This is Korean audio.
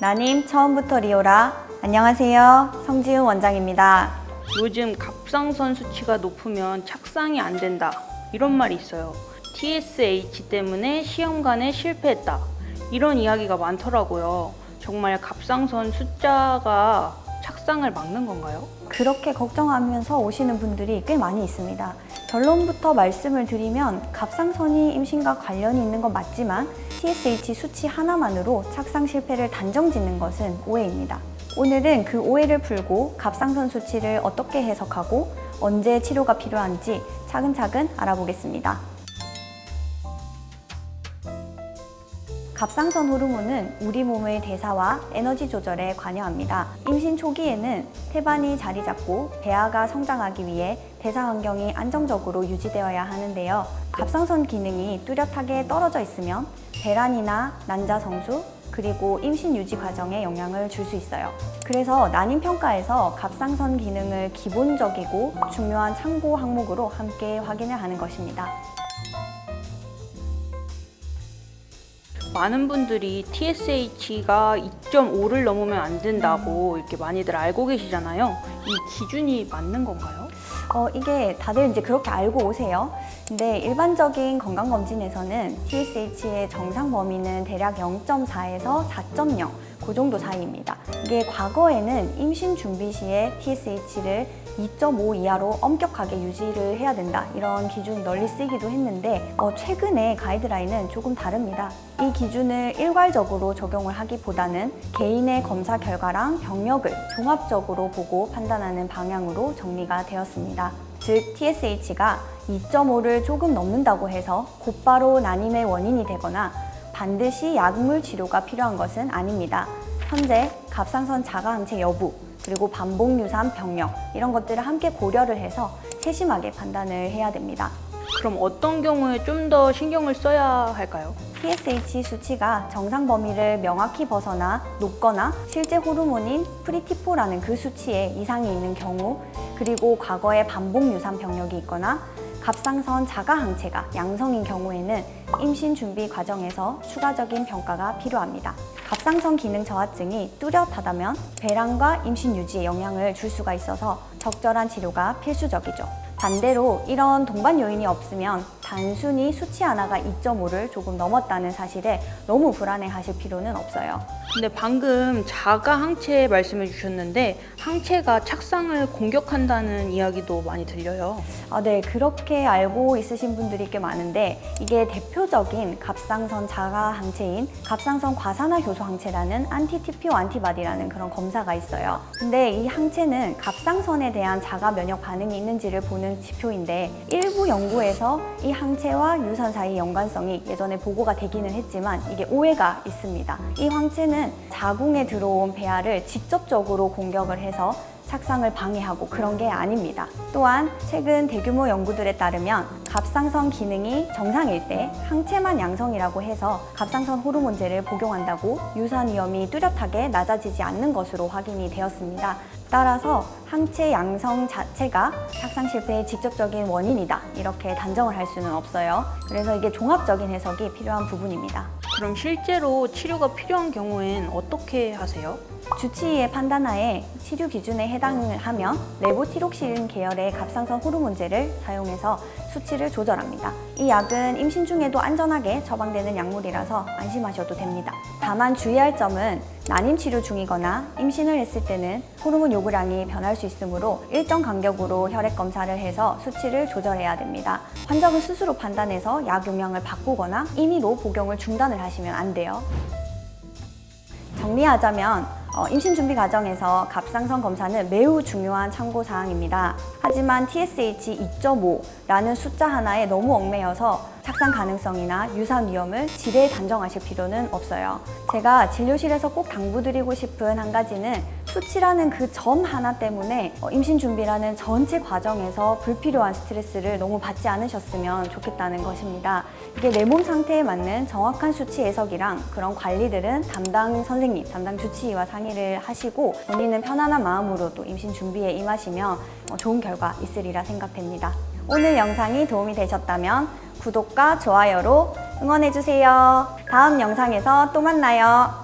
나님 처음부터 리오라. 안녕하세요. 성지훈 원장입니다. 요즘 갑상선 수치가 높으면 착상이 안 된다 이런 말이 있어요. TSH 때문에 시험관에 실패했다 이런 이야기가 많더라고요. 정말 갑상선 숫자가 착상을 막는 건가요? 그렇게 걱정하면서 오시는 분들이 꽤 많이 있습니다. 결론부터 말씀을 드리면 갑상선이 임신과 관련이 있는 건 맞지만 TSH 수치 하나만으로 착상 실패를 단정 짓는 것은 오해입니다. 오늘은 그 오해를 풀고 갑상선 수치를 어떻게 해석하고 언제 치료가 필요한지 차근차근 알아보겠습니다. 갑상선 호르몬은 우리 몸의 대사와 에너지 조절에 관여합니다. 임신 초기에는 태반이 자리 잡고 배아가 성장하기 위해 대사 환경이 안정적으로 유지되어야 하는데요. 갑상선 기능이 뚜렷하게 떨어져 있으면 배란이나 난자 성수, 그리고 임신 유지 과정에 영향을 줄 수 있어요. 그래서 난임 평가에서 갑상선 기능을 기본적이고 중요한 참고 항목으로 함께 확인을 하는 것입니다. 많은 분들이 TSH가 2.5를 넘으면 안 된다고 이렇게 많이들 알고 계시잖아요. 이 기준이 맞는 건가요? 이게 다들 이제 그렇게 알고 오세요. 근데 일반적인 건강검진에서는 TSH의 정상 범위는 대략 0.4에서 4.0 그 정도 사이입니다. 이게 과거에는 임신 준비 시에 TSH를 2.5 이하로 엄격하게 유지를 해야 된다 이런 기준이 널리 쓰이기도 했는데 최근에 가이드라인은 조금 다릅니다. 이 기준을 일괄적으로 적용을 하기보다는 개인의 검사 결과랑 병력을 종합적으로 보고 판단하는 방향으로 정리가 되었습니다. 즉 TSH가 2.5를 조금 넘는다고 해서 곧바로 난임의 원인이 되거나 반드시 약물 치료가 필요한 것은 아닙니다. 현재 갑상선 자가 항체 여부 그리고 반복 유산 병력 이런 것들을 함께 고려를 해서 세심하게 판단을 해야 됩니다. 그럼 어떤 경우에 좀 더 신경을 써야 할까요? TSH 수치가 정상 범위를 명확히 벗어나 높거나 실제 호르몬인 프리티포라는 그 수치에 이상이 있는 경우, 그리고 과거에 반복 유산 병력이 있거나 갑상선 자가 항체가 양성인 경우에는 임신 준비 과정에서 추가적인 평가가 필요합니다. 갑상선 기능 저하증이 뚜렷하다면 배란과 임신 유지에 영향을 줄 수가 있어서 적절한 치료가 필수적이죠. 반대로 이런 동반 요인이 없으면 단순히 수치 하나가 2.5를 조금 넘었다는 사실에 너무 불안해하실 필요는 없어요. 근데 방금 자가 항체 말씀해 주셨는데 항체가 착상을 공격한다는 이야기도 많이 들려요. 네, 그렇게 알고 있으신 분들이 꽤 많은데 이게 대표적인 갑상선 자가 항체인 갑상선 과산화 효소 항체라는 안티-TPO 안티바디라는 그런 검사가 있어요. 근데 이 항체는 갑상선에 대한 자가 면역 반응이 있는지를 보는 지표인데 일부 연구에서 이 항체와 유산 사이 연관성이 예전에 보고가 되기는 했지만 이게 오해가 있습니다. 이 항체는 자궁에 들어온 배아를 직접적으로 공격을 해서 착상을 방해하고 그런 게 아닙니다. 또한 최근 대규모 연구들에 따르면 갑상선 기능이 정상일 때 항체만 양성이라고 해서 갑상선 호르몬제를 복용한다고 유산 위험이 뚜렷하게 낮아지지 않는 것으로 확인이 되었습니다. 따라서 항체 양성 자체가 착상 실패의 직접적인 원인이다 이렇게 단정을 할 수는 없어요. 그래서 이게 종합적인 해석이 필요한 부분입니다. 그럼 실제로 치료가 필요한 경우엔 어떻게 하세요? 주치의의 판단하에 치료 기준에 해당을 하면 레보티록신 계열의 갑상선 호르몬제를 사용해서 수치를 조절합니다. 이 약은 임신 중에도 안전하게 처방되는 약물이라서 안심하셔도 됩니다. 다만 주의할 점은 난임 치료 중이거나 임신을 했을 때는 호르몬 요구량이 변할 수 있으므로 일정 간격으로 혈액 검사를 해서 수치를 조절해야 됩니다. 환자분 스스로 판단해서 약 용량을 바꾸거나 임의로 복용을 중단을 하시면 안 돼요. 정리하자면 임신 준비 과정에서 갑상선 검사는 매우 중요한 참고 사항입니다. 하지만 TSH 2.5라는 숫자 하나에 너무 얽매여서 착상 가능성이나 유산 위험을 지레 단정하실 필요는 없어요. 제가 진료실에서 꼭 당부드리고 싶은 한 가지는 수치라는 그 점 하나 때문에 임신 준비라는 전체 과정에서 불필요한 스트레스를 너무 받지 않으셨으면 좋겠다는 것입니다. 이게 내 몸 상태에 맞는 정확한 수치 해석이랑 그런 관리들은 담당 선생님, 담당 주치의와 상의를 하시고 본인은 편안한 마음으로 또 임신 준비에 임하시면 좋은 결과 있으리라 생각됩니다. 오늘 영상이 도움이 되셨다면 구독과 좋아요로 응원해주세요. 다음 영상에서 또 만나요.